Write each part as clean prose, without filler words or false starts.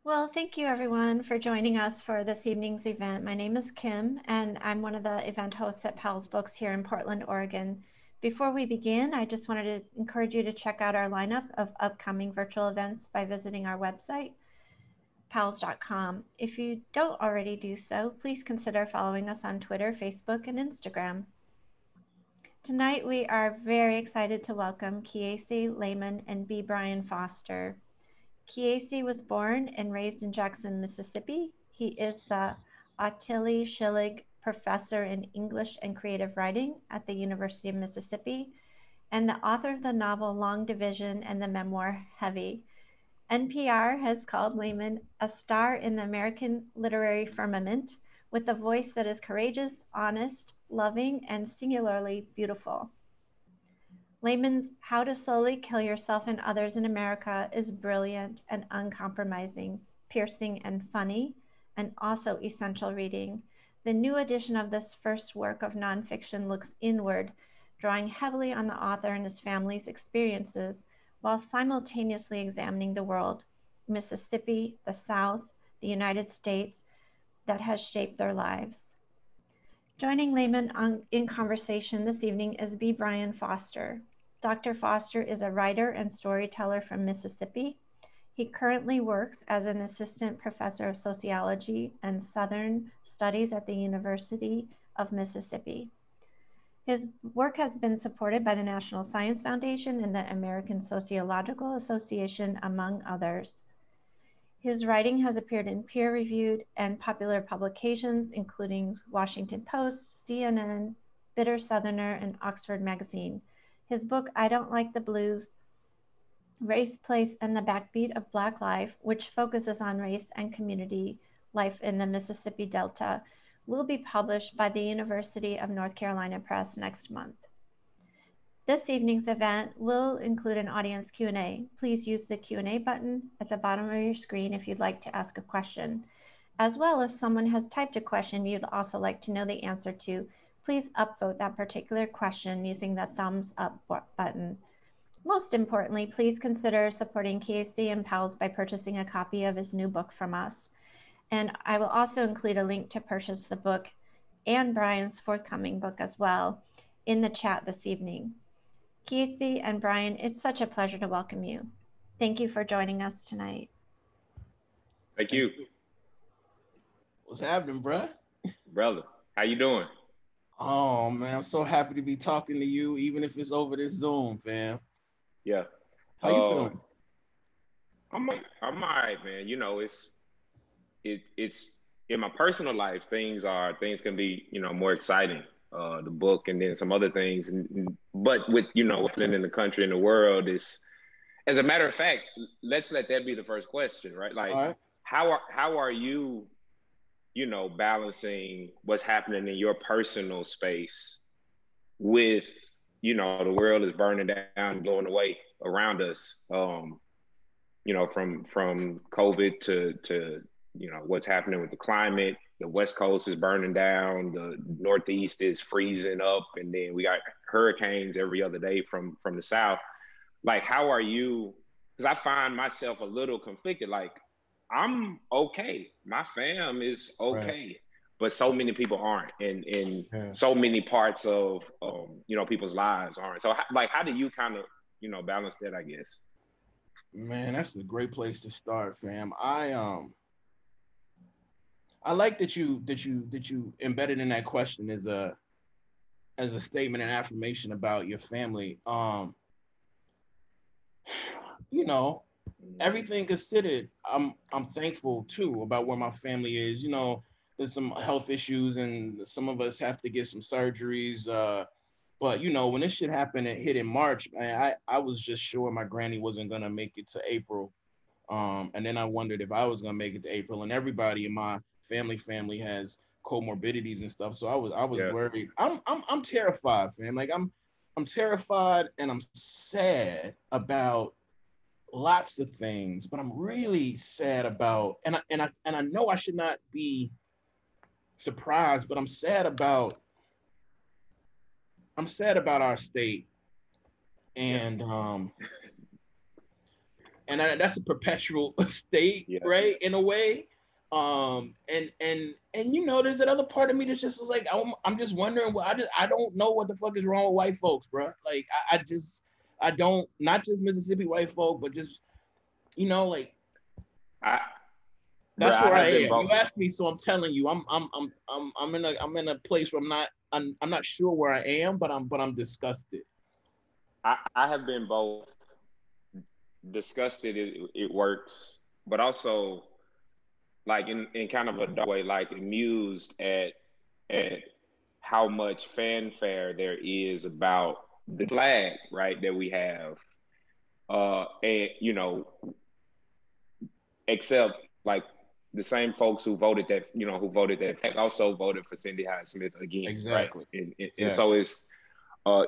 Well, thank you everyone for joining us for this evening's event. My name is Kim, and I'm one of the event hosts at Powell's Books here in Portland, Oregon. Before we begin, I just wanted to encourage you to check out our lineup of upcoming virtual events by visiting our website, powells.com. If you don't already do so, please consider following us on Twitter, Facebook, and Instagram. Tonight, we are very excited to welcome Kiese Laymon and B. Brian Foster. Kiese was born and raised in Jackson, Mississippi. He is the Ottilie Schillig Professor in English and Creative Writing at the University of Mississippi and the author of the novel Long Division and the memoir Heavy. NPR has called Laymon a star in the American literary firmament with a voice that is courageous, honest, loving, and singularly beautiful. Laymon's How to Slowly Kill Yourself and Others in America is brilliant and uncompromising, piercing and funny, and also essential reading. The new edition of this first work of nonfiction looks inward, drawing heavily on the author and his family's experiences while simultaneously examining the world, Mississippi, the South, the United States, that has shaped their lives. Joining Laymon in conversation this evening is B. Brian Foster. Dr. Foster is a writer and storyteller from Mississippi. He currently works as an assistant professor of sociology and Southern Studies at the University of Mississippi. His work has been supported by the National Science Foundation and the American Sociological Association, among others. His writing has appeared in peer-reviewed and popular publications, including Washington Post, CNN, Bitter Southerner, and Oxford Magazine. His book, I Don't Like the Blues, Race, Place, and the Backbeat of Black Life, which focuses on race and community life in the Mississippi Delta, will be published by the University of North Carolina Press next month. This evening's event will include an audience Q&A. Please use the Q&A button at the bottom of your screen if you'd like to ask a question. As well, if someone has typed a question you'd also like to know the answer to, please upvote that particular question using the thumbs up button. Most importantly, please consider supporting Kiese and Powell's by purchasing a copy of his new book from us. And I will also include a link to purchase the book and Brian's forthcoming book as well in the chat this evening. Kiese and Brian, it's such a pleasure to welcome you. Thank you for joining us tonight. Thank you. What's happening, bruh? Brother, how you doing? Oh, man, I'm so happy to be talking to you, even if it's over this Zoom, fam. Yeah. How you feeling? I'm all right, man. You know, it's in my personal life, things can be, more exciting. The book and then some other things. But with, what's been in the country and the world is, as a matter of fact, let's let that be the first question, right? Like, right. how are you, balancing what's happening in your personal space with, the world is burning down and blowing away around us, from COVID to what's happening with the climate. The West Coast is burning down, the Northeast is freezing up, and then we got hurricanes every other day from the South. Like, how are you? Because I find myself a little conflicted. Like, I'm okay, my fam is okay, right, but so many people aren't, and so many parts of people's lives aren't. So, like, how do you kind of balance that, I guess? Man, that's a great place to start, fam. I like that you embedded in that question as a statement and affirmation about your family. Everything considered, I'm thankful too about where my family is. There's some health issues and some of us have to get some surgeries. But when this shit happened, it hit in March, man, I was just sure my granny wasn't gonna make it to April. And then I wondered if I was gonna make it to April, and everybody in my family has comorbidities and stuff. So I was worried. I'm terrified, fam. Like I'm terrified and I'm sad about lots of things, but I'm really sad about, and I know I should not be surprised, but I'm sad about our state, and and that's a perpetual state, right? In a way. And you know, there's another part of me that's just like, I'm just wondering, I don't know what the fuck is wrong with white folks, bro. Like, I don't, not just Mississippi white folk, but just, you know, like, that's where I am. You asked me, so I'm telling you, I'm in a place where I'm not sure where I am, but I'm disgusted. I have been both disgusted. It works, but also like in kind of a dark way, like amused at how much fanfare there is about the flag, right, that we have, and you know, except like the same folks who voted that flag also voted for Cindy Hyde-Smith again, exactly, right? And so it's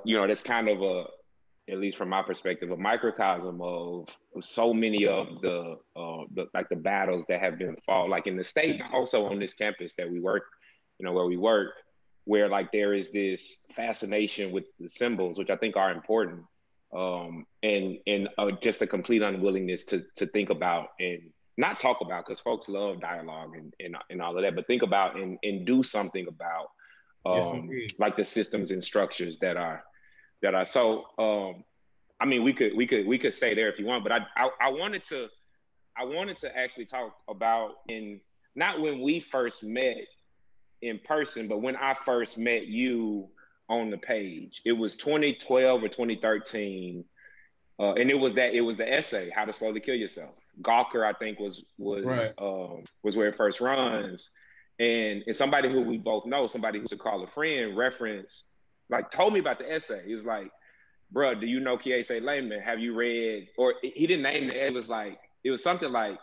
you know, that's kind of at least from my perspective, a microcosm of so many of the like the battles that have been fought, like in the state, also on this campus that we work, you know, where we work, where like there is this fascination with the symbols, which I think are important, and just a complete unwillingness to think about and not talk about, because folks love dialogue and all of that, but think about and do something about like the systems and structures that are so I mean, we could stay there if you want, but I wanted to actually talk about not when we first met in person, but when I first met you on the page. It was 2012 or 2013, and it was the essay, How to Slowly Kill Yourself. Gawker, I think, was where it first runs, and somebody who we both know, somebody who's a call a friend, referenced, like, told me about the essay. He was like, bro, do you know Kiese Laymon? Have you read, or he didn't name it. It was something like,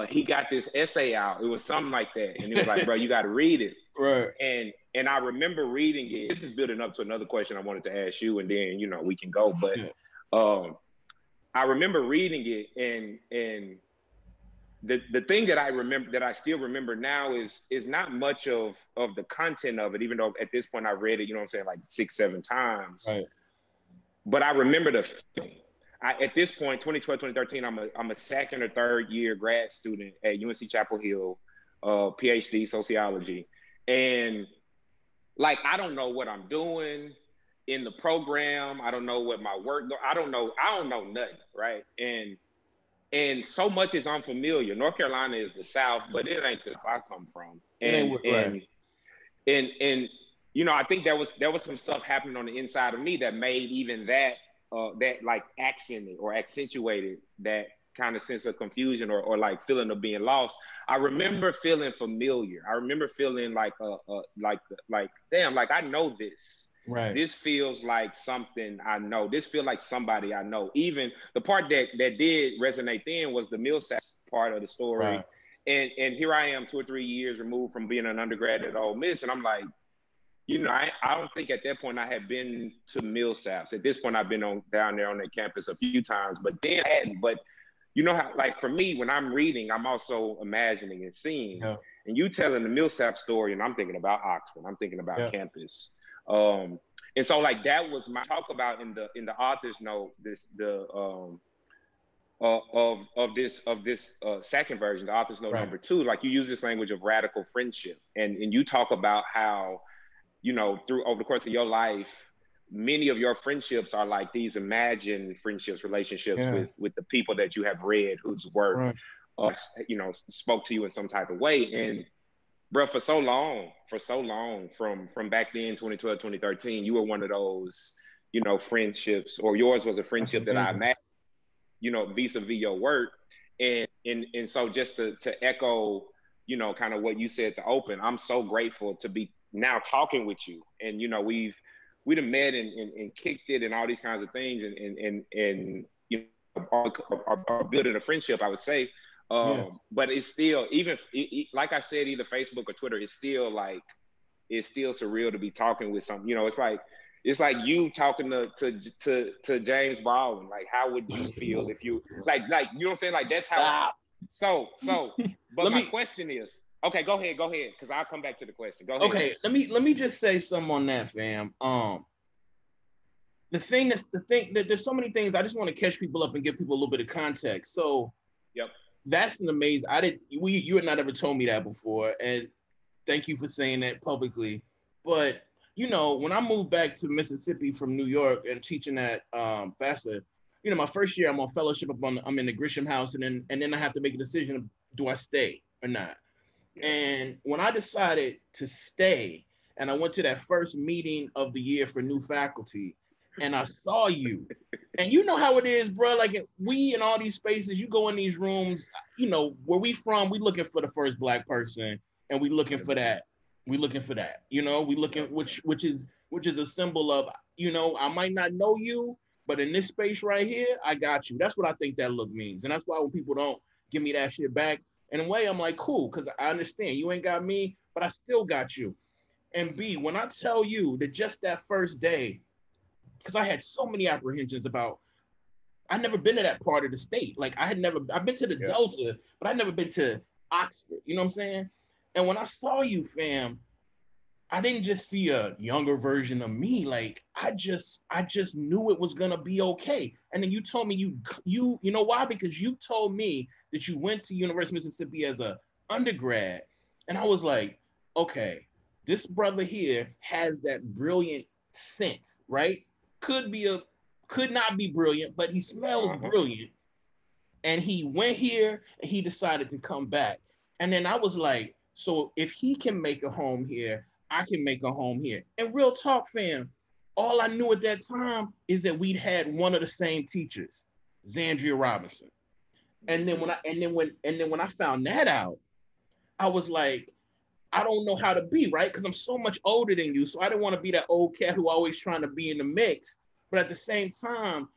he got this essay out. It was something like that. And it was like, bro, you got to read it. Right. And I remember reading it. This is building up to another question I wanted to ask you, and then, you know, we can go. But I remember reading it, and the thing that I remember, that I still remember now, is not much of the content of it, even though at this point I read it, you know what I'm saying, like 6-7 times. Right. But I remember the feeling. At this point, 2012, 2013, I'm a second or third year grad student at UNC Chapel Hill, PhD sociology. And like, I don't know what I'm doing in the program. I don't know what my work, I don't know nothing, right? And so much is unfamiliar. North Carolina is the South, but it ain't the South I come from. And you know, I think there was some stuff happening on the inside of me that made even that like accented or accentuated that kind of sense of confusion or like feeling of being lost. I remember feeling familiar. I remember feeling like damn, like I know this. Right. This feels like something I know. This feels like somebody I know. Even the part that did resonate then was the Millsap part of the story. Right. And here I am 2 or 3 years removed from being an undergrad at Ole Miss, and I'm like, you know, I don't think at that point I had been to Millsaps. At this point, I've been down there on that campus a few times, but then I hadn't. But you know how, like, for me, when I'm reading, I'm also imagining and seeing. Yeah. And you telling the Millsap story, and I'm thinking about Oxford. I'm thinking about campus. And so, like, that was my talk about in the author's note. Of this second version, the author's note number 2. Like, you use this language of radical friendship, and you talk about how, you know, over the course of your life, many of your friendships are like these imagined friendships, relationships with the people that you have read, whose work, you know, spoke to you in some type of way. And bro, for so long, from back then, 2012, 2013, you were one of those, you know, friendships, or yours was a friendship that I imagined, you know, vis-a-vis your work. And so just to echo, you know, kind of what you said to open, I'm so grateful to be now talking with you. And, you know, we've done met and kicked it and all these kinds of things, and you know, are building a friendship, I would say. But it's still, even like I said, either Facebook or Twitter, it's still surreal to be talking with some, you know, it's like you talking to James Baldwin. Like, how would you feel if you like, you know what I'm saying? Like, that's how. So, but my question is, okay, go ahead, because I'll come back to the question. Go ahead. Okay, let me just say something on that, fam. the thing that there's so many things. I just want to catch people up and give people a little bit of context. So Yep. that's an amazing. You had not ever told me that before, and thank you for saying that publicly. But you know, when I moved back to Mississippi from New York and teaching at Vassar, you know, my first year I'm on fellowship I'm in the Grisham House, and then I have to make a decision of, do I stay or not? Yeah. And when I decided to stay, and I went to that first meeting of the year for new faculty, and I saw you, and you know how it is, bro. Like we in all these spaces, you go in these rooms, you know, where we from, we looking for the first Black person, and we looking for that. We looking for that. You know, we looking which is a symbol of, you know, I might not know you, but in this space right here, I got you. That's what I think that look means, and that's why when people don't give me that shit back, in a way, I'm like, cool, because I understand you ain't got me, but I still got you. And B, when I tell you that just that first day, because I had so many apprehensions about, I'd never been to that part of the state. Like I've been to the Delta, but I'd never been to Oxford. You know what I'm saying? And when I saw you, fam, I didn't just see a younger version of me. Like I just knew it was gonna be okay. And then you told me you know why? Because you told me that you went to University of Mississippi as a undergrad, and I was like, okay, this brother here has that brilliant scent, right? Could not be brilliant, but he smells brilliant. And he went here and he decided to come back. And then I was like, so if he can make a home here, I can make a home here. And real talk, fam, all I knew at that time is that we'd had one of the same teachers, Zandria Robinson. And then when I found that out, I was like, I don't know how to be, right? Because I'm so much older than you. So I didn't want to be that old cat who always trying to be in the mix. But at the same time,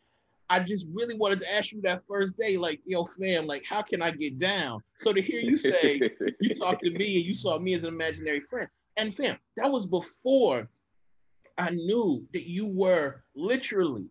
I just really wanted to ask you that first day, like, yo, fam, like, how can I get down? So to hear you say, you talked to me and you saw me as an imaginary friend. And fam, that was before I knew that you were literally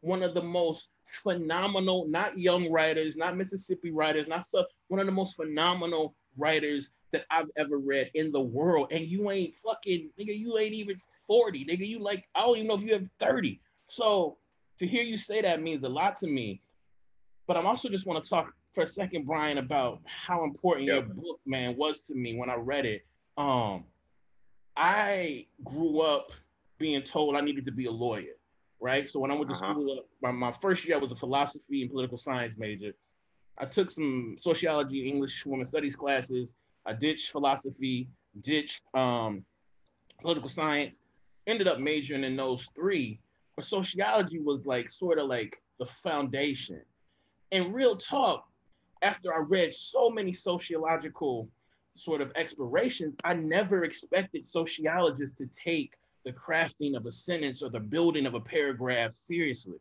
one of the most phenomenal, not young writers, not Mississippi writers, not stuff, one of the most phenomenal writers that I've ever read in the world. And you ain't fucking, nigga, you ain't even 40, nigga. You like, I don't even know if you have 30. So to hear you say that means a lot to me. But I'm also just want to talk for a second, Brian, about how important your book, man, was to me when I read it. I grew up being told I needed to be a lawyer, right? So when I went to school, my first year, I was a philosophy and political science major. I took some sociology, English, women's studies classes. I ditched philosophy, ditched political science, ended up majoring in those three. But sociology was like sort of like the foundation. And real talk, after I read so many sociological sort of explorations, I never expected sociologists to take the crafting of a sentence or the building of a paragraph seriously.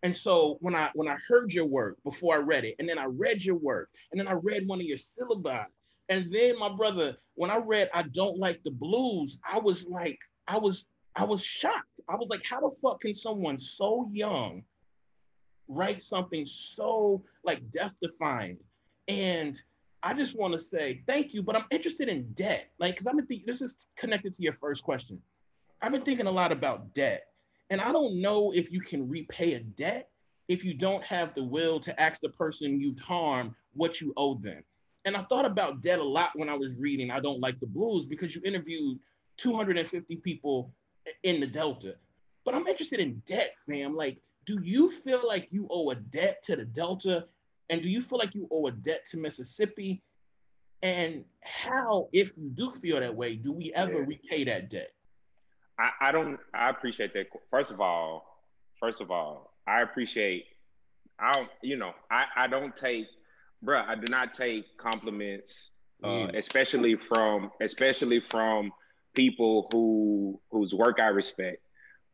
And so when I heard your work before I read it, and then I read your work, and then I read one of your syllabi, and then my brother, when I read I Don't Like the Blues, I was like, I was shocked. I was like, how the fuck can someone so young write something so like death defying? And I just want to say thank you, but I'm interested in debt. Like, because I've been thinking, this is connected to your first question. I've been thinking a lot about debt. And I don't know if you can repay a debt if you don't have the will to ask the person you've harmed what you owe them. And I thought about debt a lot when I was reading I Don't Like the Blues, because you interviewed 250 people in the Delta. But I'm interested in debt, fam. Like, do you feel like you owe a debt to the Delta? And do you feel like you owe a debt to Mississippi? And how, if you do feel that way, do we ever repay that debt? I appreciate that. First of all, I appreciate, I don't take, bruh, I do not take compliments, especially from people whose work I respect,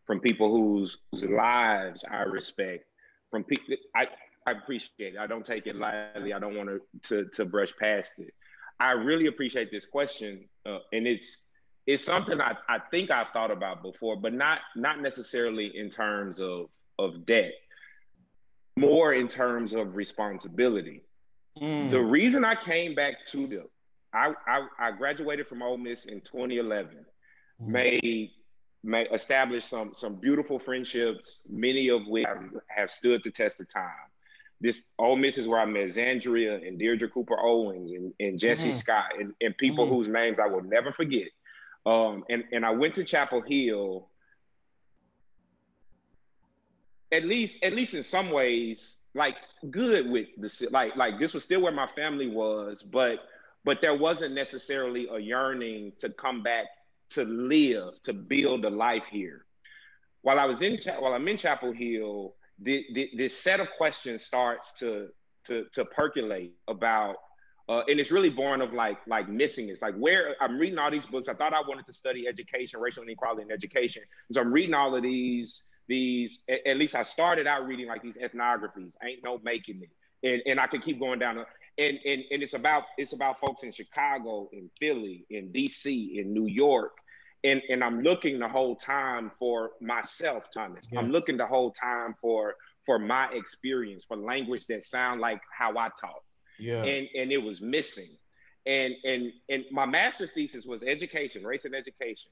from people whose lives I respect, from people, I appreciate it. I don't take it lightly. I don't want to brush past it. I really appreciate this question. And it's something I think I've thought about before, but not necessarily in terms of debt, more in terms of responsibility. The reason I came back to I graduated from Ole Miss in 2011, made established some beautiful friendships, many of which have stood the test of time. This Ole Miss is where I met Zandria and Deirdre Cooper Owens and Jesse Scott and people whose names I will never forget. And I went to Chapel Hill, at least in some ways, like good with the like this was still where my family was, but there wasn't necessarily a yearning to come back to live, to build a life here. While I'm in Chapel Hill, this set of questions starts to percolate about, and it's really born of like missing it. It's like where I'm reading all these books. I thought I wanted to study education, racial inequality in education. So I'm reading all of these, at least I started out reading like these ethnographies, Ain't No Making It. And I could keep going down. And it's about folks in Chicago, in Philly, in DC, in New York. And I'm looking the whole time for myself, Thomas. Yes. I'm looking the whole time for my experience, for language that sound like how I talk. Yeah. And it was missing. And my master's thesis was education, race and education.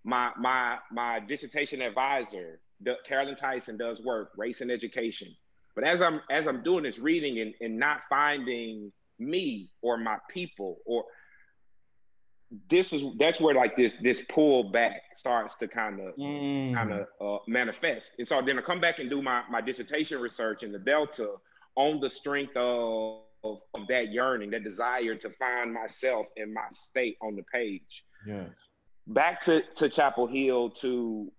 My dissertation advisor, Carolyn Tyson, does work, race and education. But as I'm doing this reading and not finding me or my people, or that's where like this pull back starts to kind of manifest. And so then I come back and do my dissertation research in the Delta on the strength of that yearning, that desire to find myself in my state on the page. Yeah. Back to Chapel Hill to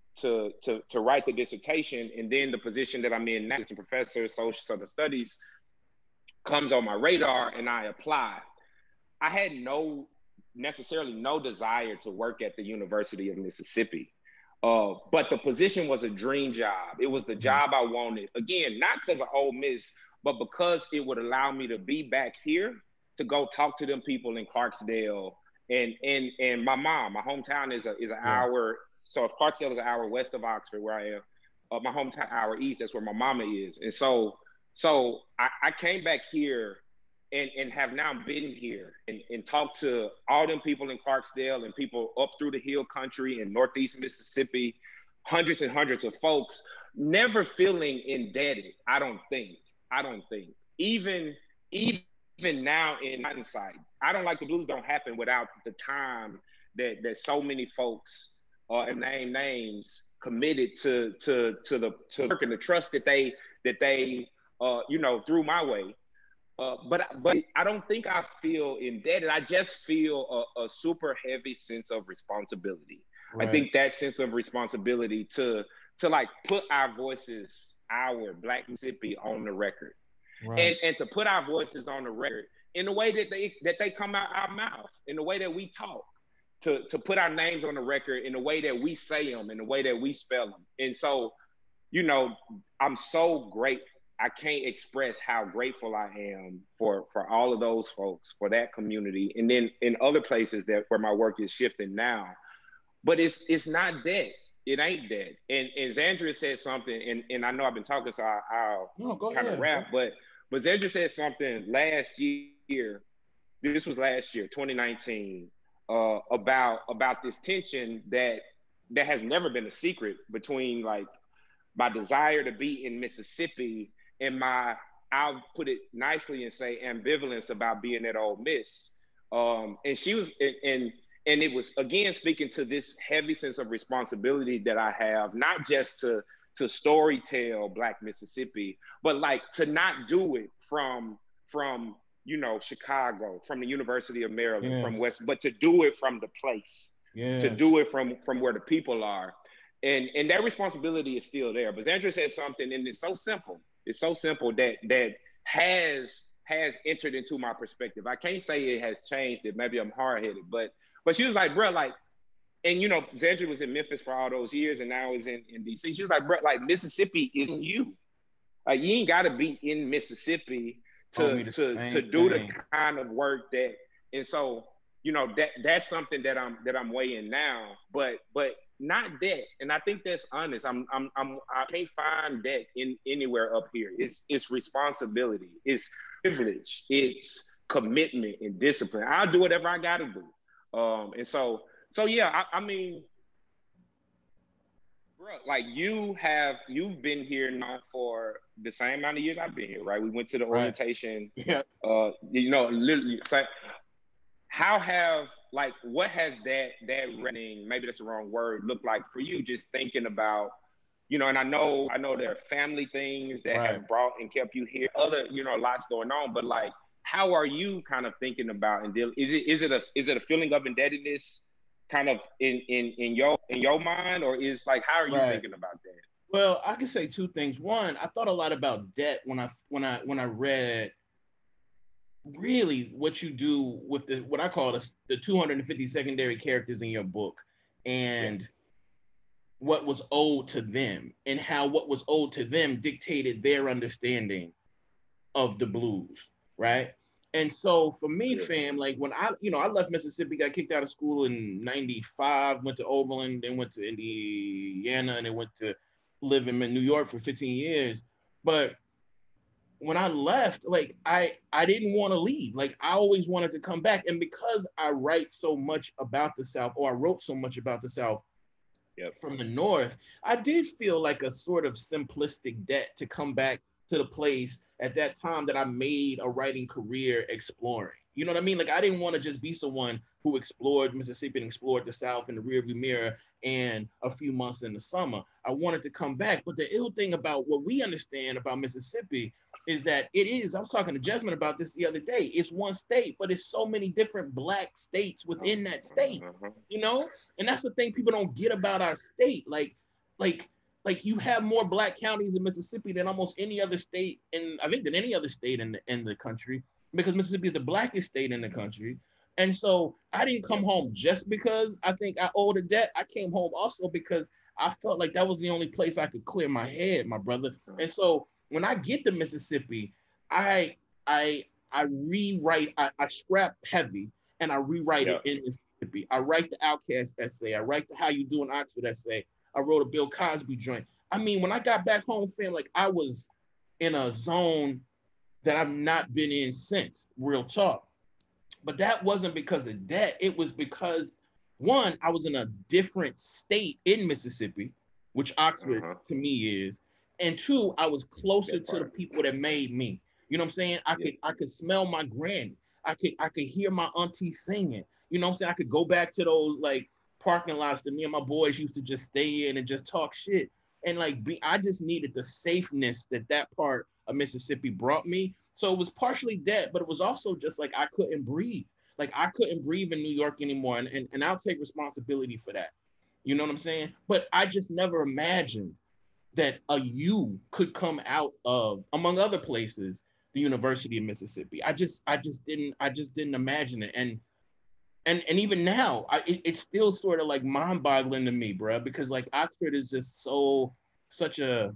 write the dissertation, and then the position that I'm in now, assistant professor of social Southern studies, comes on my radar, and I apply. I had necessarily no desire to work at the University of Mississippi, but the position was a dream job. It was the job I wanted. Again, not because of Ole Miss, but because it would allow me to be back here to go talk to them people in Clarksdale. And my mom, my hometown is an hour. So if Clarksdale is an hour west of Oxford, where I am, my hometown hour east, that's where my mama is. And so I came back here and have now been here and talked to all them people in Clarksdale and people up through the hill country in Northeast Mississippi, hundreds and hundreds of folks, never feeling indebted. I don't think. Even now in hindsight, I don't like the blues don't happen without the time that so many folks and name names committed to the work and the trust that they threw my way. But I don't think I feel indebted. I just feel a super heavy sense of responsibility. Right. I think that sense of responsibility to like put our voices, our Black Mississippi, on the record. Right. And to put our voices on the record in the way that they come out our mouth, in the way that we talk, to put our names on the record in the way that we say them, in the way that we spell them. And so, I'm so grateful. I can't express how grateful I am for all of those folks, for that community. And then in other places where my work is shifting now, but it's not dead. It ain't dead. And Zandria said something, and I know I've been talking, so I'll kind of wrap, but Zandria said something last year, this was last year, 2019, about this tension that has never been a secret between like my desire to be in Mississippi and I'll put it nicely and say ambivalence about being at Ole Miss. And she was, and it was, again, speaking to this heavy sense of responsibility that I have, not just to storytell Black Mississippi, but like to not do it from Chicago, from the University of Maryland, yes, from West, but to do it from the place, yes, to do it from where the people are. And that responsibility is still there. But Zandria said something, and it's so simple. It's so simple that has entered into my perspective. I can't say it has changed it. Maybe I'm hard-headed, but she was like, bro, like, and Zandria was in Memphis for all those years and now is in DC. She was like, bro, like Mississippi isn't you. Like you ain't gotta be in Mississippi to do the kind of work that, and so, that's something that I'm weighing now, but not that. And I think that's honest. I can't find that in anywhere up here. It's responsibility, it's privilege, it's commitment and discipline. I'll do whatever I gotta do. And so yeah, I mean, like you've been here now for the same amount of years I've been here, right? We went to the Right. orientation. Yeah. Literally, it's like, what has that running, maybe that's the wrong word, look like for you, just thinking about, and I know there are family things that Right. have brought and kept you here, other, lots going on, but like, how are you kind of thinking about and deal? Is it a feeling of indebtedness kind of in your mind, or is like, how are you Right. thinking about that? Well, I can say two things. One, I thought a lot about debt when I read really what you do with what I call the 250 secondary characters in your book, and what was owed to them, and how what was owed to them dictated their understanding of the blues, right? And so for me, fam, like when I left Mississippi, got kicked out of school in '95, went to Oberlin, then went to Indiana, and then went to live in New York for 15 years. But when I left, like I didn't want to leave. Like I always wanted to come back. And because I write so much about the South, or I wrote so much about the South from the North, I did feel like a sort of simplistic debt to come back to the place at that time that I made a writing career exploring. You know what I mean? Like I didn't want to just be someone who explored Mississippi and explored the South in the rearview mirror and a few months in the summer. I wanted to come back. But the ill thing about what we understand about Mississippi is that I was talking to Jasmine about this the other day. It's one state, but it's so many different Black states within that state, And that's the thing people don't get about our state. Like you have more Black counties in Mississippi than almost any other state, and I think than any other state in the country, because Mississippi is the Blackest state in the country. And so I didn't come home just because I think I owed a debt. I came home also because I felt like that was the only place I could clear my head, my brother. And so when I get to Mississippi, I rewrite, I scrap heavy and I rewrite it in Mississippi. I write the OutKast essay. I write the How You Doing Oxford essay. I wrote a Bill Cosby joint. I mean, when I got back home, fam, like I was in a zone that I've not been in since, real talk. But that wasn't because of debt. It was because, one, I was in a different state in Mississippi, which Oxford to me is. And two, I was closer to the people that made me. You know what I'm saying? I could smell my granny. I could hear my auntie singing. You know what I'm saying? I could go back to those like parking lots that me and my boys used to just stay in and just talk shit. And like I just needed the safeness that part of Mississippi brought me. So it was partially debt, but it was also just like I couldn't breathe. Like I couldn't breathe in New York anymore. And I'll take responsibility for that. You know what I'm saying? But I just never imagined that a U could come out of, among other places, the University of Mississippi. I just didn't imagine it. And even now, it's still sort of like mind-boggling to me, bro, because like Oxford is just such a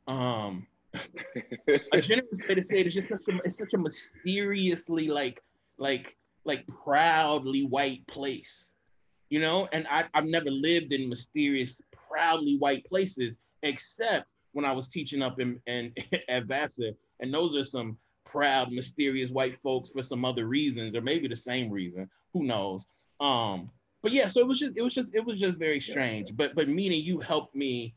generous way to say it. It's just such a mysteriously like proudly white place, And I've never lived in mysterious, proudly white places except when I was teaching up in at Vassar, and those are some proud, mysterious white folks for some other reasons, or maybe the same reason. Who knows? But yeah, so it was just very strange. But meaning you helped me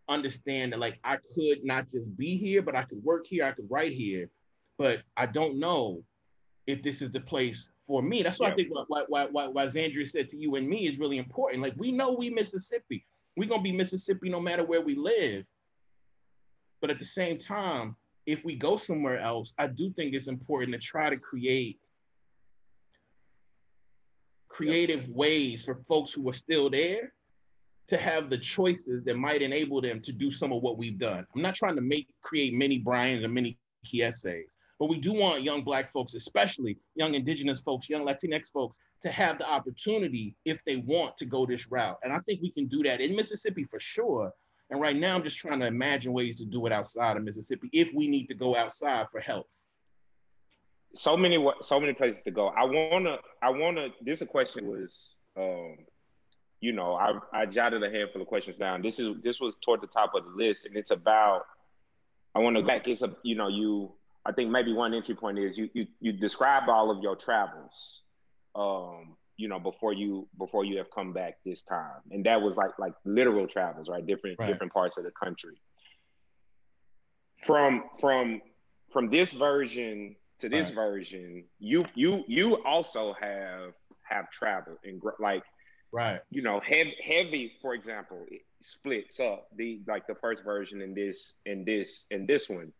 understand that like I could not just be here, but I could work here, I could write here, but I don't know if this is the place for me. That's why I think why Zandria said to you and me is really important. Like we know we Mississippi, we're gonna be Mississippi no matter where we live. But at the same time, if we go somewhere else, I do think it's important to try to create creative ways for folks who are still there to have the choices that might enable them to do some of what we've done. I'm not trying to create mini Brians or mini Kieses, but we do want young Black folks, especially young Indigenous folks, young Latinx folks, to have the opportunity if they want to go this route. And I think we can do that in Mississippi for sure. And right now I'm just trying to imagine ways to do it outside of Mississippi if we need to go outside for help. So many places to go. I wanna, this question was, I jotted a handful of questions down. This was toward the top of the list, and it's about, I want to back, it's a, I think maybe one entry point is you describe all of your travels. before you have come back this time. And that was like literal travels, right? Different parts of the country. From this version to this version, you also have traveled and like, heavy, for example, it splits up the first version and this one.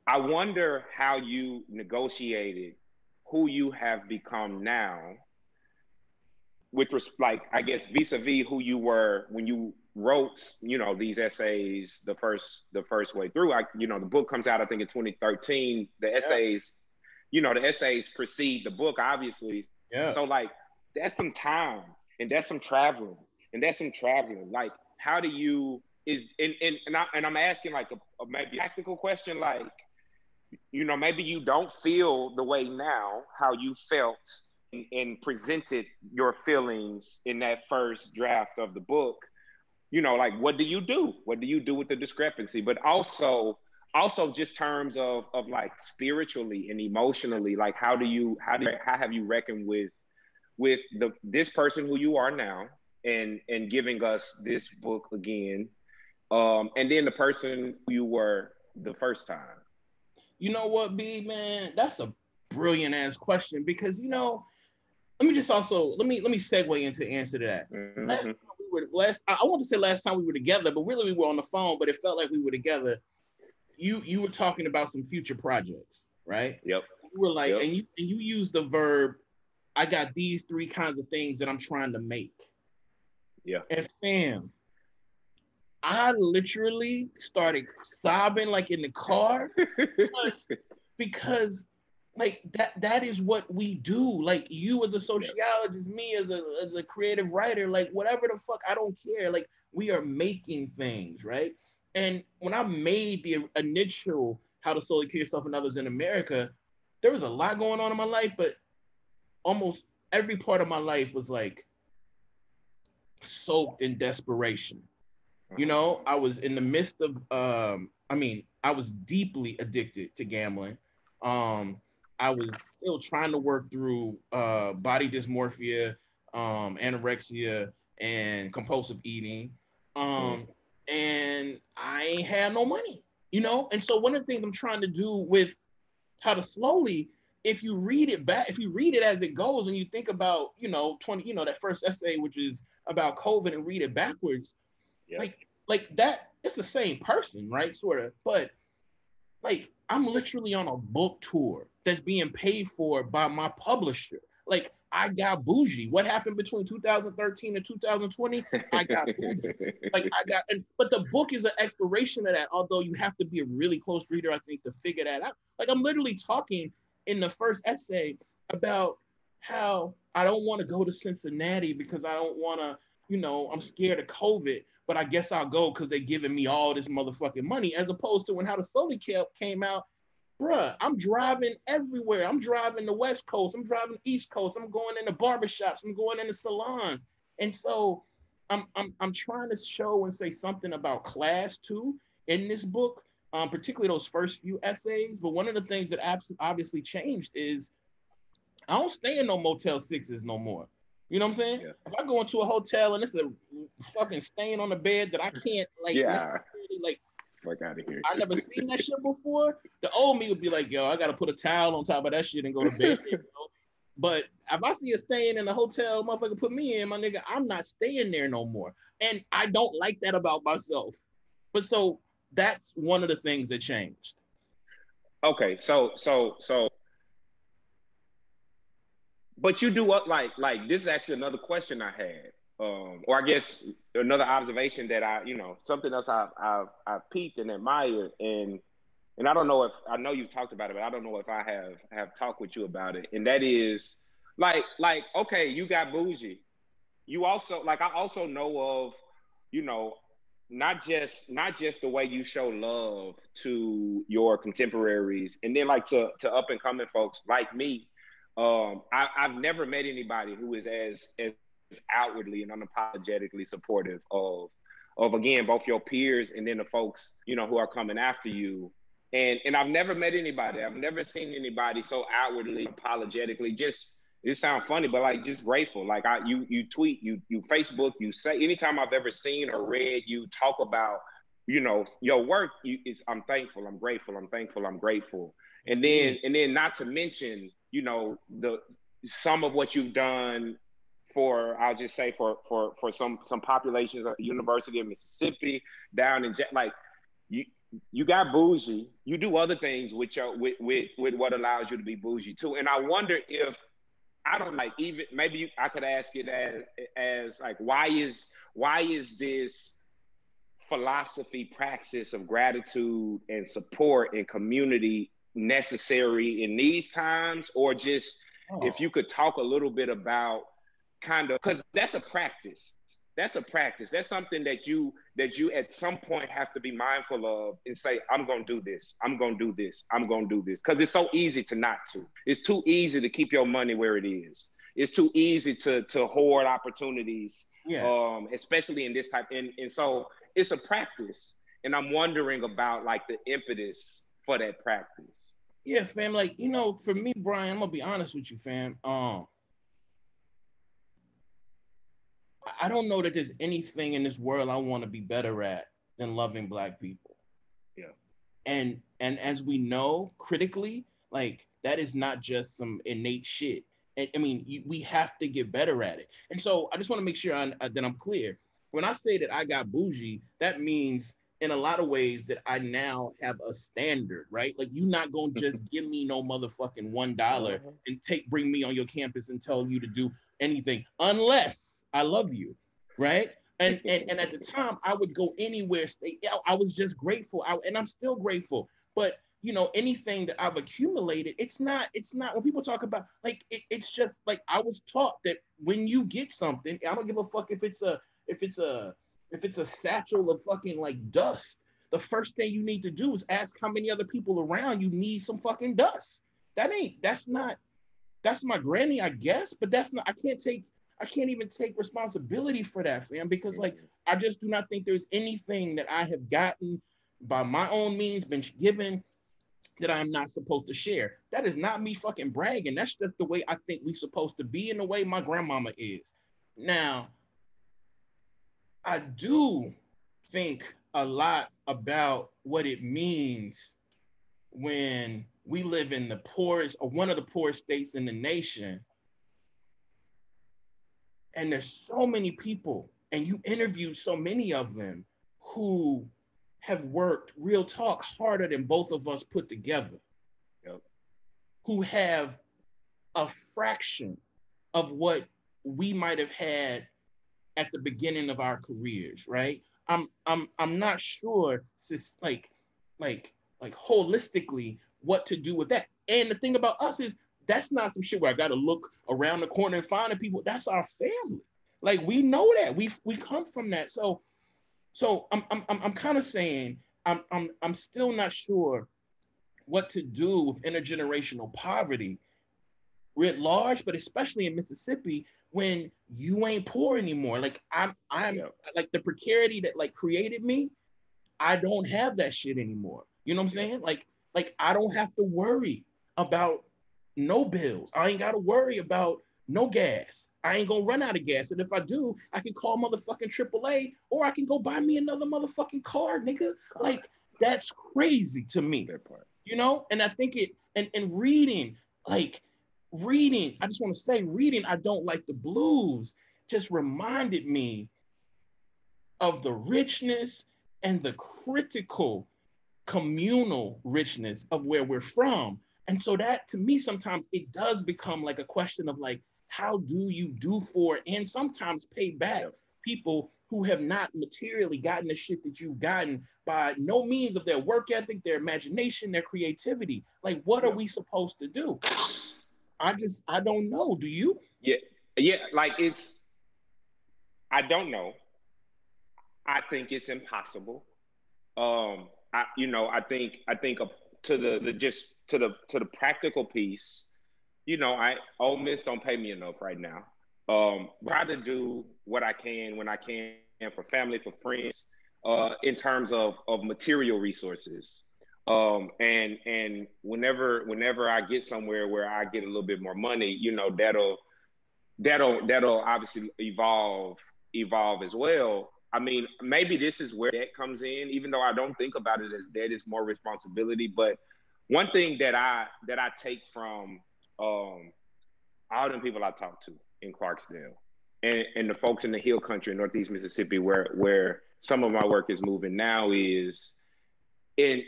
I wonder how you negotiated who you have become now with I guess vis-a-vis who you were when you wrote, these essays the first way through. The book comes out, I think, in 2013. The essays, the essays precede the book, obviously. Yeah. So like that's some time and that's some traveling Like, how do you and I'm asking like a maybe practical question, like, maybe you don't feel the way now how you felt and presented your feelings in that first draft of the book. Like, what do you do? What do you do with the discrepancy? But also just terms of like spiritually and emotionally, like how have you reckoned with this person who you are now and giving us this book again, and then the person who you were the first time? You know what, B, man, that's a brilliant ass question, because let me segue into answer to that. Mm-hmm. I want to say last time we were together, but really we were on the phone, but it felt like we were together. You were talking about some future projects, right? Yep. You were like, and you used the verb, I got these 3 kinds of things that I'm trying to make. Yeah. And fam, I literally started sobbing like in the car because like that is what we do. Like, you as a sociologist, me as a creative writer, like whatever the fuck, I don't care. Like, we are making things, right? And when I made the initial How to Slowly Kill Yourself and Others in America, there was a lot going on in my life, but almost every part of my life was like soaked in desperation. I was in the midst of I was deeply addicted to gambling. I was still trying to work through body dysmorphia, anorexia, and compulsive eating. And I ain't had no money, And so one of the things I'm trying to do with How to Slowly, if you read it as it goes, and you think about, 20, that first essay, which is about COVID, and read it backwards, like that, it's the same person, right? Sort of, but like, I'm literally on a book tour that's being paid for by my publisher. Like, I got bougie. What happened between 2013 and 2020? I got bougie. But the book is an exploration of that, although you have to be a really close reader, I think, to figure that out. Like, I'm literally talking in the first essay about how I don't want to go to Cincinnati because I don't want to, I'm scared of COVID, but I guess I'll go because they're giving me all this motherfucking money, as opposed to when How to Slowly came out. Bruh, I'm driving everywhere. I'm driving the West Coast. I'm driving the East Coast. I'm going into barbershops. I'm going into salons. And so I'm trying to show and say something about class too in this book, particularly those first few essays. But one of the things that obviously changed is I don't stay in no Motel 6s no more. You know what I'm saying? Yeah. If I go into a hotel and it's a fucking stain on the bed that I can't necessarily fuck out of here. I never seen that shit before. The old me would be like, yo, I gotta put a towel on top of that shit and go to bed. But if I see a stain in a hotel, motherfucker put me in, my nigga, I'm not staying there no more. And I don't like that about myself. But so that's one of the things that changed. Okay, so but you do what, like this is actually another question I had, or I guess another observation that something else I've peeped and admired, and I don't know if I know you've talked about it, but I don't know if I have talked with you about it, and that is like okay, you got bougie, you also I also know of not just the way you show love to your contemporaries, and then like to up and coming folks like me. I've never met anybody who is as outwardly and unapologetically supportive of again both your peers and then the folks who are coming after you, and I've never met anybody, I've never seen anybody so outwardly apologetically just it sounds funny, but like just grateful. Like you tweet, you Facebook, you say, anytime I've ever seen or read you talk about, you know, your work, I'm thankful, I'm grateful, I'm thankful, I'm grateful. And then not to mention, you know, some of what you've done for, I'll just say for some populations at the University of Mississippi, down in like you got bougie. You do other things with what allows you to be bougie too. And I wonder if, I don't like, even maybe I could ask it as like, why is this philosophy praxis of gratitude and support and community necessary in these times? Or just if you could talk a little bit about kind of, because that's a practice. That's something that you at some point have to be mindful of and say, I'm going to do this. I'm going to do this. I'm going to do this. Because it's so easy to not to. It's too easy to keep your money where it is. It's too easy to hoard opportunities, especially in this type. And so it's a practice. And I'm wondering about like the impetus for that practice. Yeah, fam. Like, you know, for me, Brian, I'm going to be honest with you, fam. I don't know that there's anything in this world I want to be better at than loving Black people. Yeah. And as we know, critically, like, that is not just some innate shit. And I mean, we have to get better at it. And so I just want to make sure that I'm clear. When I say that I got bougie, that means in a lot of ways that I now have a standard, right? Like, you're not going to just give me no motherfucking $1 and bring me on your campus and tell you to do anything unless I love you, right? And at the time, I would go anywhere. I was just grateful, and I'm still grateful. But you know, anything that I've accumulated, it's not. When people talk about like, it's just like, I was taught that when you get something, I don't give a fuck if it's a satchel of fucking like dust. The first thing you need to do is ask how many other people around you need some fucking dust. That's my granny, I guess, but that's not, I can't even take responsibility for that, fam, because like, I just do not think there's anything that I have gotten by my own means, been given, that I'm not supposed to share. That is not me fucking bragging. That's just the way I think we're supposed to be, and the way my grandmama is. Now, I do think a lot about what it means when we live in the poorest, or one of the poorest states in the nation. And there's so many people, and you interviewed so many of them, who have worked, real talk, harder than both of us put together. Yep. Who have a fraction of what we might have had at the beginning of our careers, right? I'm not sure, like holistically, what to do with that. And the thing about us is, that's not some shit where I got to look around the corner and find the people. That's our family. Like, we know that we come from that. So I'm kind of saying I'm still not sure what to do with intergenerational poverty writ large, but especially in Mississippi, when you ain't poor anymore. Like, I'm like, the precarity that like created me, I don't have that shit anymore. You know what I'm saying? Like I don't have to worry about no bills. I ain't got to worry about no gas. I ain't gonna run out of gas. And if I do, I can call motherfucking AAA, or I can go buy me another motherfucking car, nigga. Like, that's crazy to me. You know? And I think and reading, I just want to say, reading I Don't Like the Blues just reminded me of the richness and the critical communal richness of where we're from. And so that, to me, sometimes it does become like a question of like, how do you do for and sometimes pay back people who have not materially gotten the shit that you've gotten by no means of their work ethic, their imagination, their creativity. Like, what are we supposed to do? I don't know. Do you? Yeah. Like, I don't know. I think it's impossible. I think to the practical piece, you know, Ole Miss don't pay me enough right now. Try to do what I can when I can for family, for friends, in terms of material resources. And whenever I get somewhere where I get a little bit more money, you know, that'll obviously evolve as well. I mean, maybe this is where that comes in, even though I don't think about it as debt, it's more responsibility. But one thing that I take from all the people I talk to in Clarksdale and the folks in the Hill Country in Northeast Mississippi, where some of my work is moving now, is and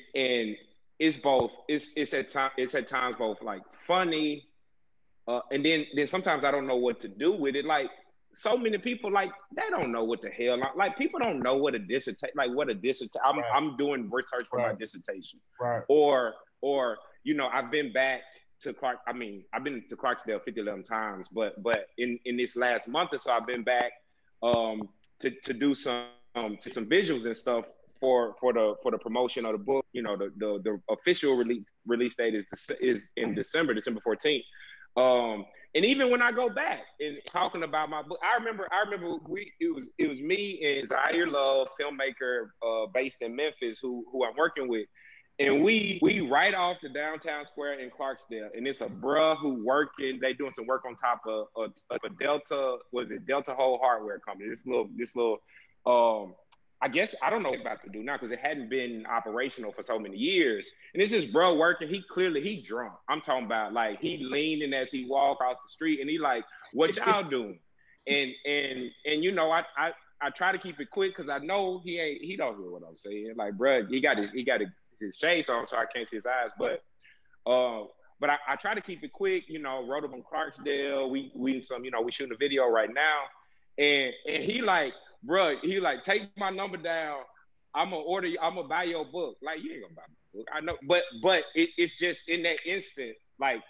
it's both it's at times both like funny, and then sometimes I don't know what to do with it. Like so many people, like they don't know what the hell. Like people don't know what a dissertation, like what a dissertation. I'm doing research for my dissertation, or you know, I've been back to Clark. I mean, I've been to Clarksdale 50 times, but in this last month or so, I've been back to do some visuals and stuff for the promotion of the book. You know, the official release date is in December 14th. And even when I go back and talking about my book, I remember it was me and Zaire Love, filmmaker based in Memphis, who I'm working with. And we right off the downtown square in Clarksdale, and it's a bruh who working. They doing some work on top of a Delta, Delta Hole Hardware company. This little I guess I don't know what about to do now because it hadn't been operational for so many years. And it's this bro working. He drunk. I'm talking about like he leaning as he walk across the street, and he like, "What y'all doing?" And you know, I try to keep it quick because I know he don't hear what I'm saying. Like, bro, he got his shades on, so I can't see his eyes. But I try to keep it quick. You know, wrote up on Clarksdale. We shooting a video right now, and he like, bro, he like, take my number down. I'm gonna buy your book. Like, you ain't gonna buy my book. I know, but it's just in that instant, like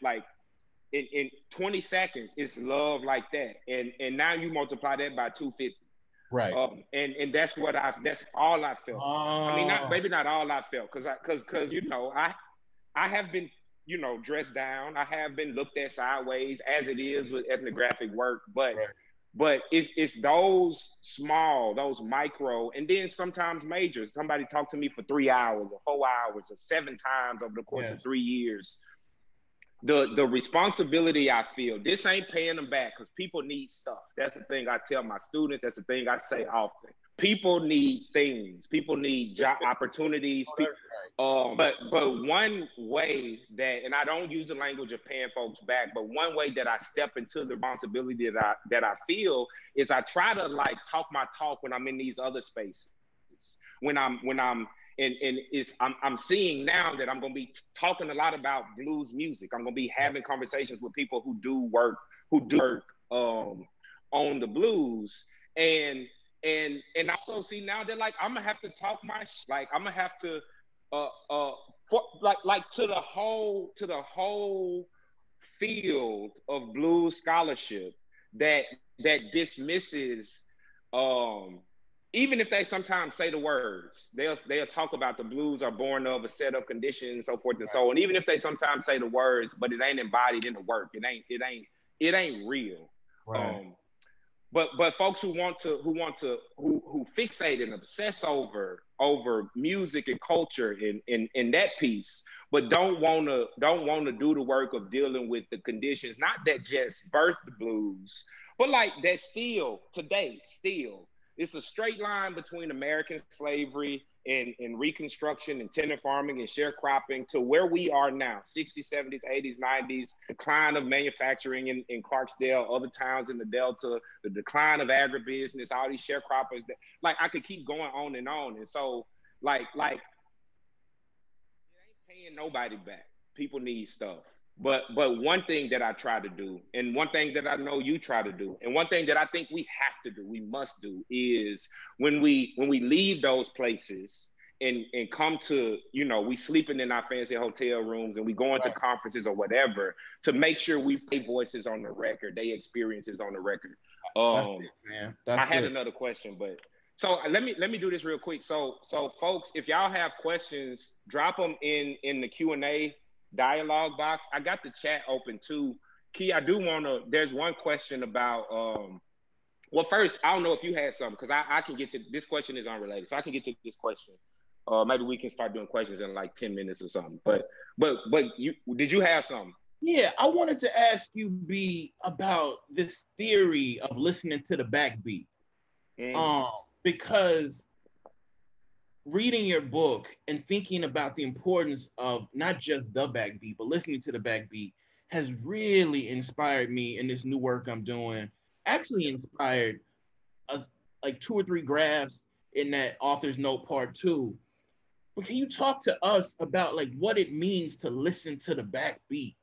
in 20 seconds, it's love like that. And now you multiply that by 250. Right. And that's all I felt. I mean, maybe not all I felt, because you know, I have been, you know, dressed down. I have been looked at sideways, as it is with ethnographic work, but it's those small, those micro, and then sometimes majors. Somebody talked to me for 3 hours or 4 hours or 7 times over the course of 3 years. The responsibility I feel, this ain't paying them back because people need stuff. That's the thing I tell my students. That's the thing I say often. People need things. People need job opportunities. But one way that, and I don't use the language of paying folks back, but one way that I step into the responsibility that I feel is I try to like talk my talk when I'm in these other spaces. When I'm I'm seeing now that I'm going to be talking a lot about blues music. I'm going to be having conversations with people who do work on the blues, and also see now that like I'm gonna have to talk my like I'm gonna have to to the whole field of blues scholarship that dismisses even if they sometimes say the words, they'll talk about the blues are born of a set of conditions, so forth and so on. Even if they sometimes say the words, but it ain't embodied in the work. It ain't real. Right. But folks who fixate and obsess over music and culture in that piece, but don't wanna do the work of dealing with the conditions, not that just birth the blues, but like that still today. It's a straight line between American slavery and Reconstruction and tenant farming and sharecropping to where we are now, 60s, 70s, 80s, 90s, decline of manufacturing in Clarksdale, other towns in the Delta, the decline of agribusiness, all these sharecroppers. Like, I could keep going on. And so, like it ain't paying nobody back. People need stuff. But one thing that I try to do, and one thing that I know you try to do, and one thing that I think we have to do, we must do, is when we leave those places and come to, you know, we sleeping in our fancy hotel rooms and we going to conferences or whatever, to make sure we play voices on the record, they experiences on the record. That's it, man. I had another question, but so let me do this real quick. So folks, if y'all have questions, drop them in the Q&A dialogue box. I got the chat open too. Key, I do want to, there's one question about, well, first, I don't know if you had something, because I can get to, this question is unrelated, so I can get to this question. Maybe we can start doing questions in like 10 minutes or something. But did you have something? Yeah, I wanted to ask you, B, about this theory of listening to the backbeat. Because reading your book and thinking about the importance of not just the backbeat, but listening to the backbeat has really inspired me in this new work I'm doing. Actually inspired us like 2 or 3 graphs in that author's note part 2. But can you talk to us about like what it means to listen to the backbeat?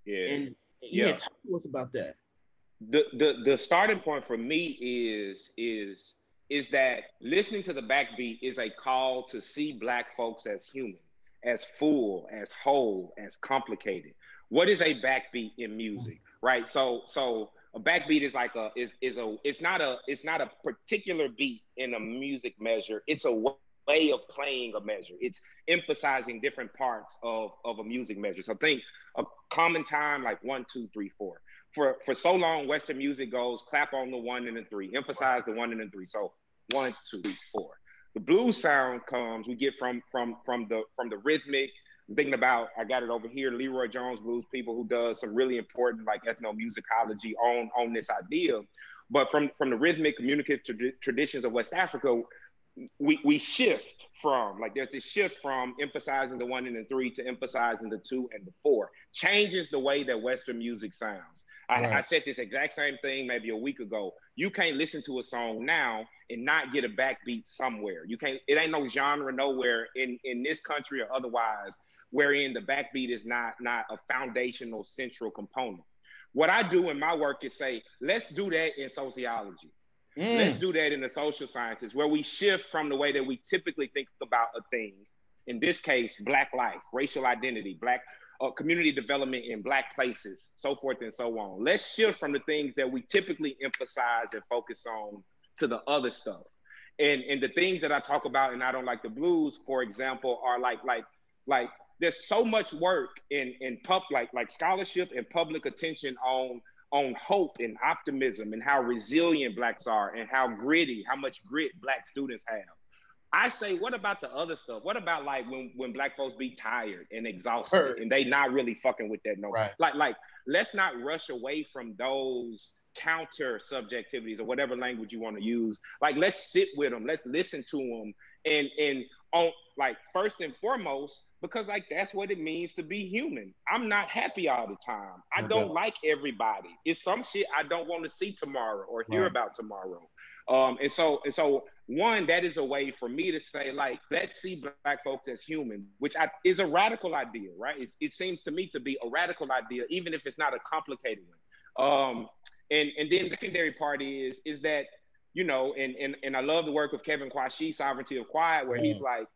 Yeah. And talk to us about that. The starting point for me is that listening to the backbeat is a call to see Black folks as human, as full, as whole, as complicated. What is a backbeat in music, right? So a backbeat is like it's not a particular beat in a music measure. It's a way of playing a measure. It's emphasizing different parts of a music measure. So think a common time like 1, 2, 3, 4. For so long, Western music goes clap on the 1 and the 3, emphasize the 1 and the 3. So 1, 2, 3, 4. The blues sound comes, we get from the rhythmic. I'm thinking about, I got it over here, Leroy Jones Blues People, who does some really important like ethnomusicology on this idea. But from the rhythmic communicative traditions of West Africa, we shift from, like there's this shift from emphasizing the 1 and the 3 to emphasizing the 2 and the 4. Changes the way that Western music sounds. I said this exact same thing maybe a week ago. You can't listen to a song now and not get a backbeat somewhere. You can't, it ain't no genre nowhere in this country or otherwise wherein the backbeat is not a foundational central component. What I do in my work is say, let's do that in sociology. Let's do that in the social sciences, where we shift from the way that we typically think about a thing. In this case, Black life, racial identity, Black community development in Black places, so forth and so on. Let's shift from the things that we typically emphasize and focus on to the other stuff. And the things that I talk about in I Don't Like the Blues, for example, are like there's so much work in like scholarship and public attention on hope and optimism and how resilient Blacks are and how much grit Black students have. I say, what about the other stuff? What about like when Black folks be tired and exhausted and they not really fucking with that no more? Like let's not rush away from those counter subjectivities or whatever language you want to use. Like let's sit with them, let's listen to them, and on like first and foremost, because like that's what it means to be human. I'm not happy all the time. I don't like everybody. It's some shit I don't want to see tomorrow or hear about tomorrow. And so one, that is a way for me to say, like, let's see Black folks as human, which is a radical idea, right? It seems to me to be a radical idea, even if it's not a complicated one. And then the secondary part is that, you know, and I love the work of Kevin Kwashi, Sovereignty of Quiet, where he's like,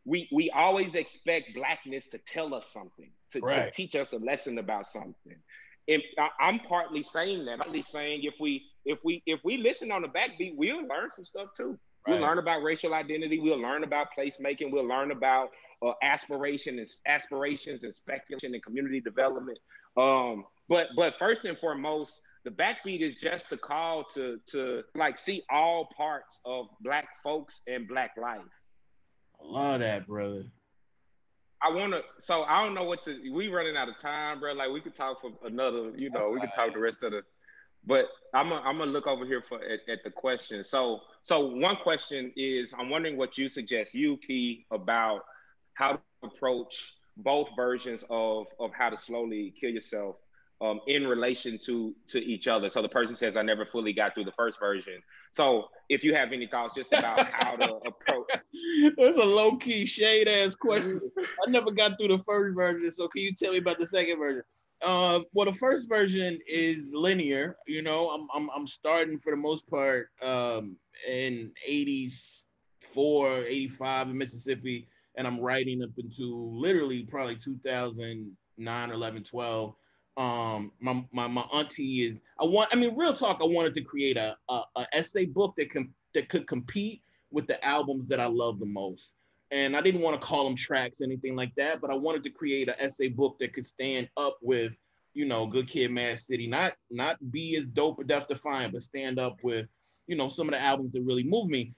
we always expect Blackness to tell us something, to teach us a lesson about something. And I'm partly saying that. I'm partly saying if we listen on the backbeat, we'll learn some stuff too. We'll learn about racial identity. We'll learn about placemaking. We'll learn about aspirations and speculation and community development. But first and foremost, the backbeat is just a call to like see all parts of Black folks and Black life. I love that, brother. So I don't know we running out of time, bro. Like we could talk for another, you know, we could talk the rest of but I'm gonna look over here at the question. So one question is, I'm wondering what you suggest, Key, about how to approach both versions of how to slowly kill yourself in relation to each other. So the person says, I never fully got through the first version. So if you have any thoughts just about how to approach. That's a low-key shade-ass question. I never got through the first version, so can you tell me about the second version? Well, the first version is linear. You know, I'm starting for the most part in 84, 85 in Mississippi, and I'm writing up into literally probably 2009, 11, 12. My auntie is, real talk, I wanted to create a essay book that could compete with the albums that I love the most. And I didn't want to call them tracks, anything like that, but I wanted to create an essay book that could stand up with, you know, Good Kid, Mad City, not be as dope or death defying, but stand up with, you know, some of the albums that really move me.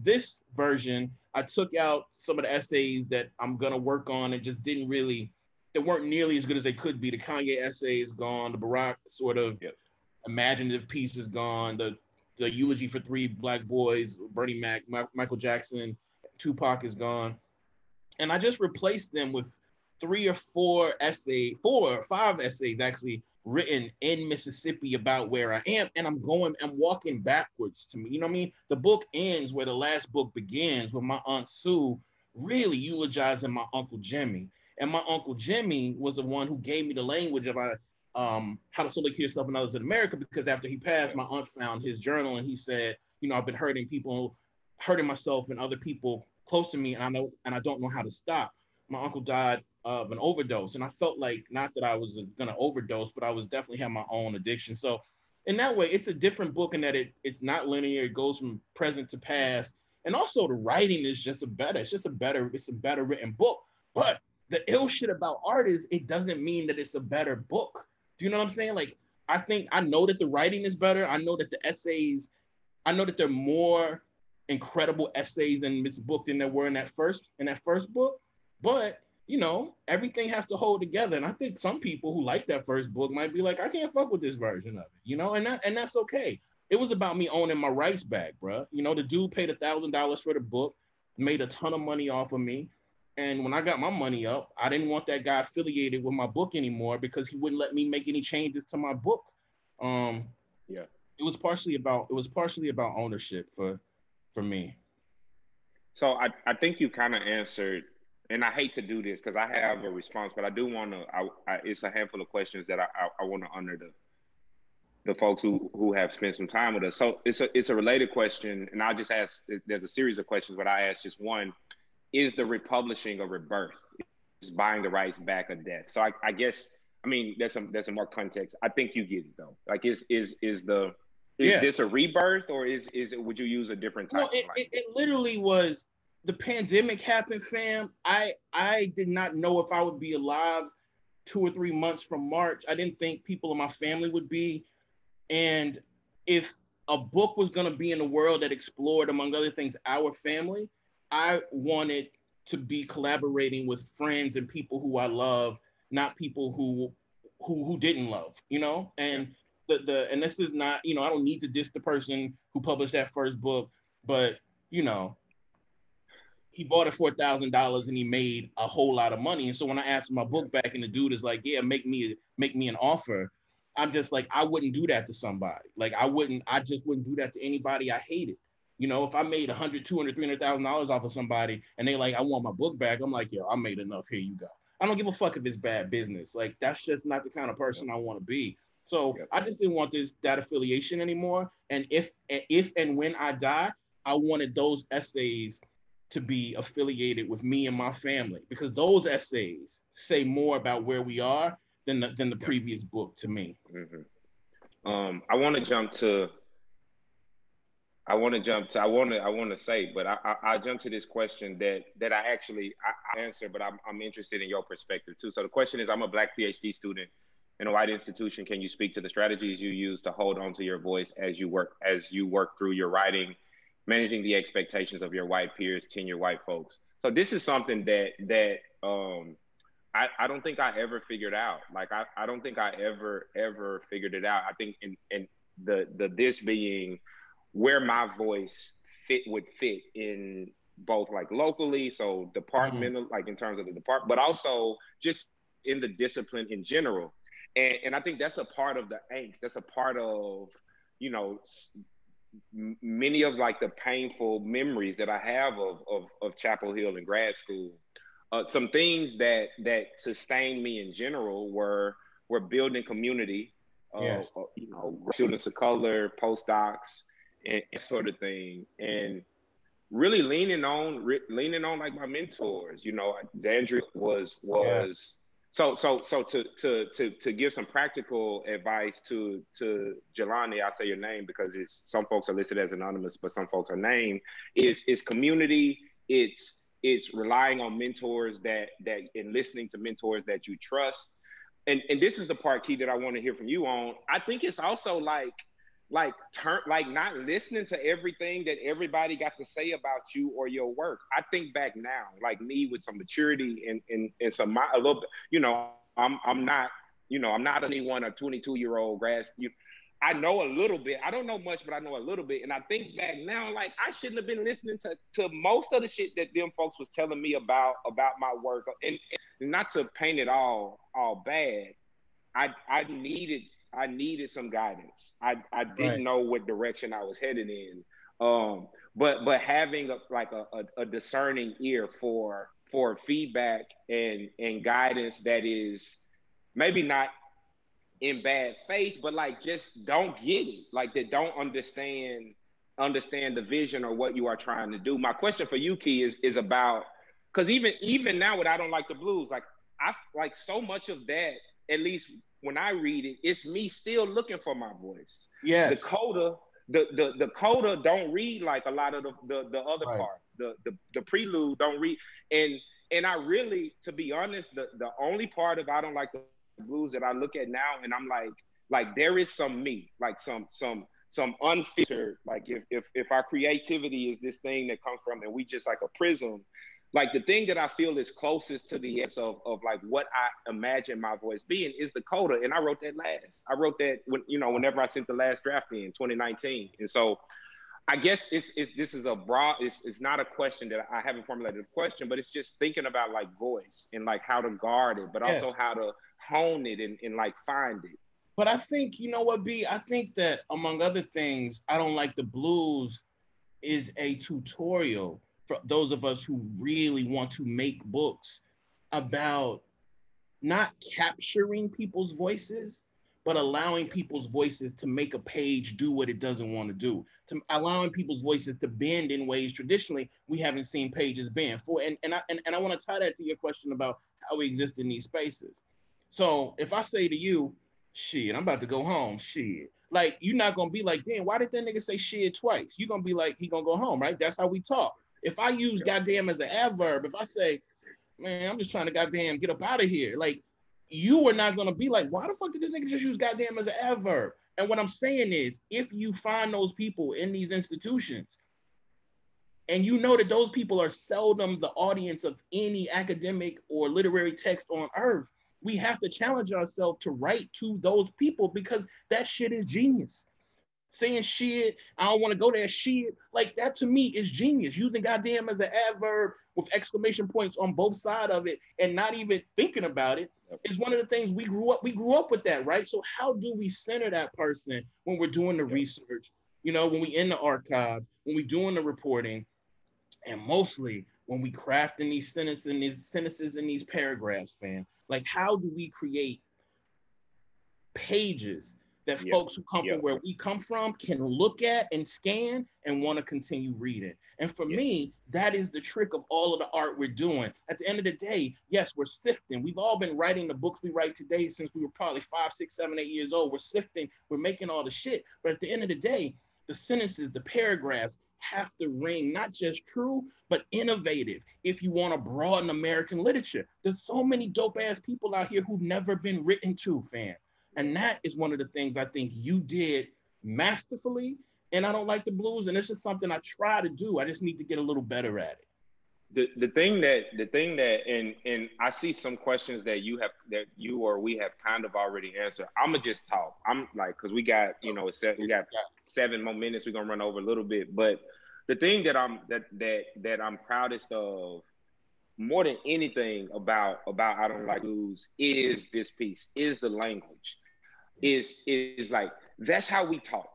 This version, I took out some of the essays that I'm gonna work on and just didn't really, they weren't nearly as good as they could be. The Kanye essay is gone. The Barack sort of imaginative piece is gone. The eulogy for 3 black boys, Bernie Mac, Michael Jackson, Tupac is gone. And I just replaced them with 3 or 4 essays, 4 or 5 essays actually written in Mississippi about where I am. And I'm walking backwards to me. You know what I mean? The book ends where the last book begins, with my Aunt Sue really eulogizing my Uncle Jimmy. And my Uncle Jimmy was the one who gave me the language of how to slowly kill yourself and others in America, because after he passed, my aunt found his journal and he said, you know, I've been hurting myself and other people close to me, and I don't know how to stop. My uncle died of an overdose, and I felt like, not that I was gonna overdose, but I was definitely had my own addiction. So in that way, it's a different book in that it's not linear. It goes from present to past, and also the writing is just a better written book. But the ill shit about art is it doesn't mean that it's a better book. Do you know what I'm saying? Like, I know that the writing is better. I know that the essays, I know that there are more incredible essays in this book than there were in that first book. But, you know, everything has to hold together. And I think some people who like that first book might be like, I can't fuck with this version of it, you know, and that's okay. It was about me owning my rights back, bro. You know, the dude paid $1,000 for the book, made a ton of money off of me. And when I got my money up, I didn't want that guy affiliated with my book anymore because he wouldn't let me make any changes to my book. It was partially about ownership for me. So I think you kind of answered, and I hate to do this because I have a response, but I do want to. It's a handful of questions that I want to honor the folks who have spent some time with us. So it's a related question, and I'll just ask. There's a series of questions, but I ask just one. Is the republishing a rebirth? Is buying the rights back a death? So I guess, I mean, there's some more context. I think you get it though. Like, is this a rebirth, or is it? Would you use a different type? No, it literally was. The pandemic happened, fam. I did not know if I would be alive 2 or 3 months from March. I didn't think people in my family would be. And if a book was going to be in the world that explored, among other things, our family, I wanted to be collaborating with friends and people who I love, not people who didn't love, you know? And and this is not, you know, I don't need to diss the person who published that first book, but, you know, he bought it for $1,000 and he made a whole lot of money. And so when I asked for my book back and the dude is like, yeah, make me an offer, I'm just like, I wouldn't do that to somebody. Like, I just wouldn't do that to anybody I hated. You know, if I made $100,000, $200,000, $300,000 off of somebody and they like, I want my book back, I'm like, yo, I made enough. Here you go. I don't give a fuck if it's bad business. Like, that's just not the kind of person I want to be. So I just didn't want that affiliation anymore. And if and when I die, I wanted those essays to be affiliated with me and my family, because those essays say more about where we are than the previous book to me. Mm-hmm. I want to jump to this question that I answer, but I'm interested in your perspective too. So the question is, I'm a Black PhD student in a white institution. Can you speak to the strategies you use to hold on to your voice as you work through your writing, managing the expectations of your white peers, tenured white folks? So this is something that I don't think I ever figured out. Like, I don't think I ever figured it out. I think in this being where my voice would fit in both, like, locally, so departmental, like in terms of the department, but also just in the discipline in general. And I think that's a part of the angst. That's a part of, you know, many of, like, the painful memories that I have of Chapel Hill and grad school. Some things that sustained me in general were building community, you know, students of color, postdocs, and sort of thing, and really leaning on like my mentors. You know, Zandria was so to give some practical advice to Jelani. I say your name because some folks are listed as anonymous, but some folks are named. It's community. It's relying on mentors that and listening to mentors that you trust. And this is the part, Key, that I want to hear from you on. I think it's also like like not listening to everything that everybody got to say about you or your work. I think back now, like me with some maturity and some a little bit, I'm not, I'm not anyone, a 22-year-old grass. I know a little bit. I don't know much, but I know a little bit. And I think back now, like I shouldn't have been listening to most of the shit that them folks was telling me about my work. And not to paint it all bad. I needed some guidance. I didn't know what direction I was headed in. But having a discerning ear for feedback and guidance that is maybe not in bad faith, but like just don't get it, like they don't understand the vision or what you are trying to do. My question for you, Key, is about, because even now with I Don't Like the Blues, like I like so much of that, at least when I read it, it's me still looking for my voice. Yes. The coda don't read like a lot of the other parts. The prelude don't read. And I really, to be honest, the only part of I Don't Like the Blues that I look at now and I'm like there is some me, like some unfiltered, like if our creativity is this thing that comes from, and we just like a prism, like the thing that I feel is closest to the essence of like what I imagine my voice being is the coda. And I wrote that last. I wrote that whenever I sent the last draft in 2019. And so I guess this is a broad, it's not a question that I haven't formulated a question, but it's just thinking about like voice and like how to guard it, but also how to hone it and like find it. But I think, you know what, B, I think that among other things, I Don't Like the Blues is a tutorial for those of us who really want to make books about not capturing people's voices, but allowing people's voices to make a page do what it doesn't want to do, to allowing people's voices to bend in ways traditionally we haven't seen pages bend for. And I want to tie that to your question about how we exist in these spaces. So if I say to you, shit, I'm about to go home, shit, like you're not gonna be like, damn, why did that nigga say shit twice? You're gonna be like, he gonna go home, right? That's how we talk. If I use goddamn as an adverb, if I say, man, I'm just trying to goddamn get up out of here, like, you are not going to be like, why the fuck did this nigga just use goddamn as an adverb? And what I'm saying is, if you find those people in these institutions and you know that those people are seldom the audience of any academic or literary text on earth, we have to challenge ourselves to write to those people because that shit is genius. Saying shit, I don't want to go there, shit, like that to me is genius. Using goddamn as an adverb with exclamation points on both sides of it and not even thinking about it is one of the things we grew up with that, right? So how do we center that person when we're doing the research, when we in the archive, when we doing the reporting, and mostly when we crafting these sentences and these paragraphs, fam? Like, how do we create pages that folks who come from where we come from can look at and scan and want to continue reading? And for me, that is the trick of all of the art we're doing. At the end of the day, yes, we're sifting. We've all been writing the books we write today since we were probably 5, 6, 7, 8 years old. We're sifting, we're making all the shit. But at the end of the day, the sentences, the paragraphs have to ring not just true, but innovative if you want to broaden American literature. There's so many dope ass people out here who've never been written to, fam. And that is one of the things I think you did masterfully. And I Don't Like the Blues. And it's just something I try to do. I just need to get a little better at it. The thing that, and I see some questions that you or we have kind of already answered. I'm gonna just talk. I'm like, cause we got, we got 7 more minutes. We're gonna run over a little bit. But the thing that I'm proudest of more than anything about I Don't Like Blues is this piece, is the language. Is like, that's how we talk.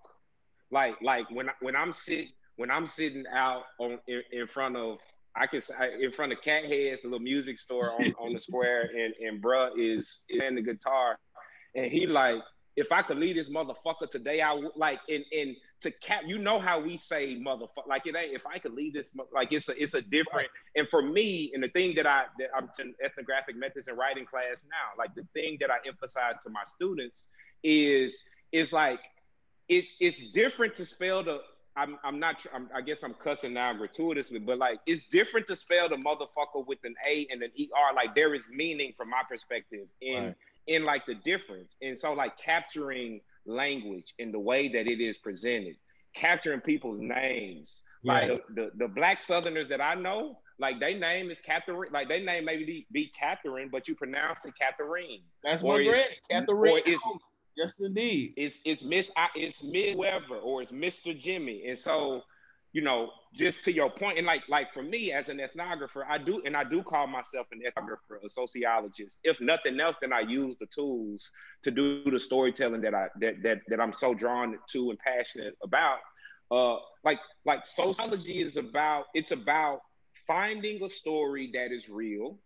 Like when I'm sitting out in front of, in front of Cat Heads, the little music store on the square, and bruh is playing the guitar, and he like, if I could leave this motherfucker today, I would, like, and to cap, how we say motherfucker, like, it ain't, if I could leave this, like, it's a different, and for me, and the thing that I'm in ethnographic methods and writing class now, like, the thing that I emphasize to my students is like, it's different to spell the, I guess I'm cussing now gratuitously, but like, it's different to spell the motherfucker with an A and an ER. Like, there is meaning from my perspective in like the difference. And so like capturing language in the way that it is presented, capturing people's names. Yeah. Like the Black Southerners that I know, like their name is Catherine, like their name maybe be Catherine, but you pronounce it Catherine. That's or my granny, Catherine. Or it's yes, indeed. It's Miss whoever, or it's Mr. Jimmy. And so, you know, just to your point, and like for me as an ethnographer, I do call myself an ethnographer, a sociologist. If nothing else, then I use the tools to do the storytelling that I'm so drawn to and passionate about. Like sociology is about finding a story that is real.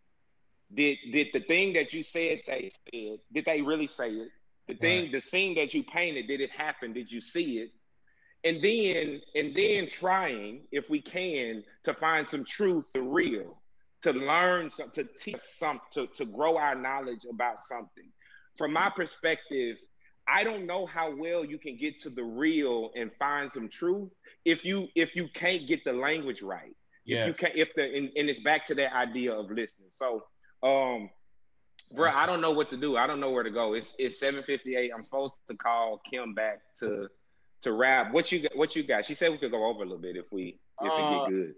Did the thing that you said they said, did they really say it? The scene that you painted, did it happen? Did you see it? And then trying, if we can, to find some truth, the real, to learn, to teach something, to grow our knowledge about something. From my perspective, I don't know how well you can get to the real and find some truth if you can't get the language right. Yeah. And it's back to that idea of listening. So, bro, I don't know what to do. I don't know where to go. It's 7:58. I'm supposed to call Kim back to wrap. What you got? She said we could go over a little bit if it get good.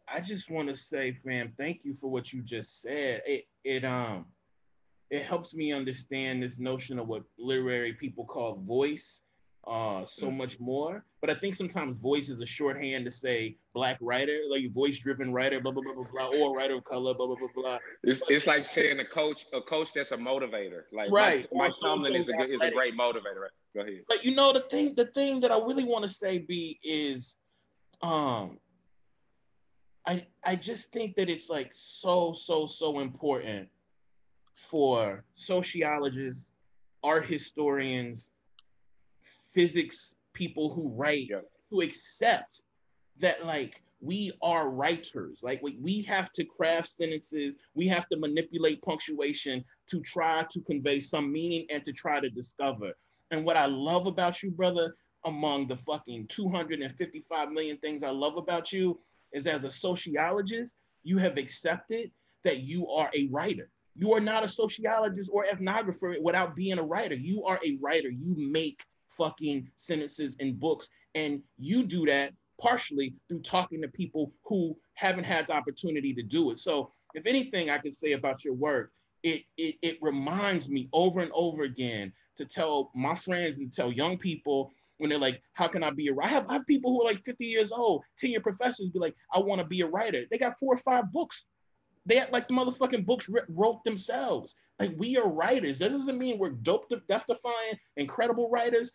I just want to say, fam, thank you for what you just said. It helps me understand this notion of what literary people call voice so much more. But I think sometimes voice is a shorthand to say Black writer, like voice-driven writer, blah, blah, blah, blah, blah, or writer of color, blah, blah, blah, blah. It's like saying a coach that's a motivator. Like Mike Tomlin is a great motivator. Right? Go ahead. But you know, the thing that I really want to say, B, is I just think that it's like so important for sociologists, art historians, physics people who write, to accept that like we are writers. Like we have to craft sentences, we have to manipulate punctuation to try to convey some meaning and to try to discover. And what I love about you, brother, among the fucking 255 million things I love about you, is as a sociologist, you have accepted that you are a writer. You are not a sociologist or ethnographer without being a writer. You are a writer. You make fucking sentences in books. And you do that partially through talking to people who haven't had the opportunity to do it. So if anything I could say about your work, it reminds me over and over again to tell my friends and tell young people when they're like, how can I be a writer? I have people who are like 50 years old, 10-year professors be like, I want to be a writer. They got 4 or 5 books. They had like the motherfucking books wrote themselves. Like we are writers. That doesn't mean we're death-defying, incredible writers,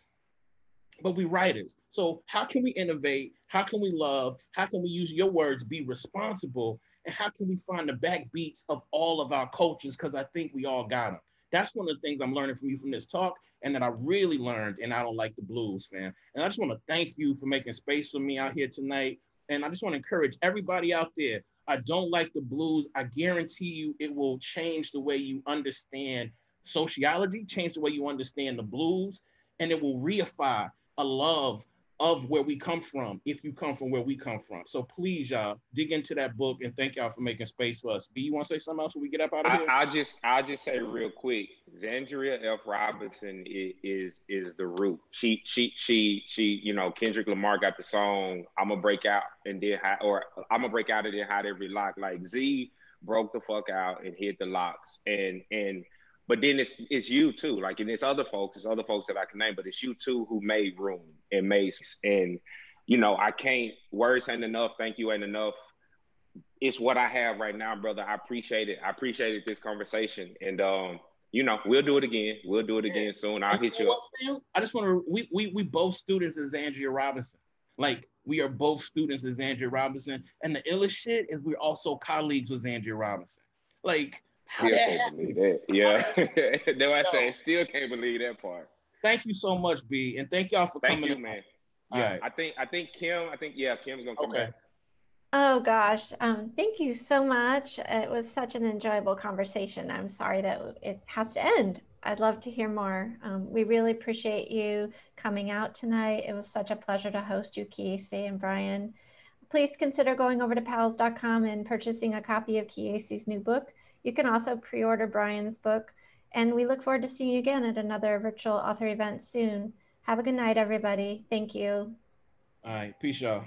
but we writers. So how can we innovate? How can we love? How can we use your words, be responsible? And how can we find the backbeats of all of our cultures? Because I think we all got them. That's one of the things I'm learning from you from this talk, and that I really learned, and I don't like the blues, fam. And I just want to thank you for making space for me out here tonight. And I just want to encourage everybody out there, I don't like the blues. I guarantee you it will change the way you understand sociology, change the way you understand the blues, and it will reify a love of where we come from, if you come from where we come from. So please, y'all, dig into that book, and thank y'all for making space for us. B, you want to say something else when we get up out of here? I'll just say real quick, Zandria F. Robinson is the root. She, you know, Kendrick Lamar got the song, I'm gonna break out and then I'm gonna break out and then hide every lock. Like Z broke the fuck out and hit the locks. But then it's you too, like, and it's other folks that I can name, but it's you too who made room and made, and you know, I can't, words ain't enough, thank you ain't enough. It's what I have right now, brother. I appreciate it. I appreciated this conversation, and you know, we'll do it again. We'll do it again soon. I'll hit you up. I just want to, we both students of Zandria Robinson. Like, we are both students of Zandria Robinson, and the illest shit is we're also colleagues with Zandria Robinson. Like, how that happened? Yeah. No, I say, still can't believe that part. Thank you so much, B, and thank y'all for coming. Thank you, man. Yeah, right. I think Kim's gonna come back. Oh gosh, thank you so much. It was such an enjoyable conversation. I'm sorry that it has to end. I'd love to hear more. We really appreciate you coming out tonight. It was such a pleasure to host you, Kiese and Brian. Please consider going over to powells.com and purchasing a copy of Kiese's new book. You can also pre-order Brian's book. And we look forward to seeing you again at another virtual author event soon. Have a good night, everybody. Thank you. All right. Peace, y'all.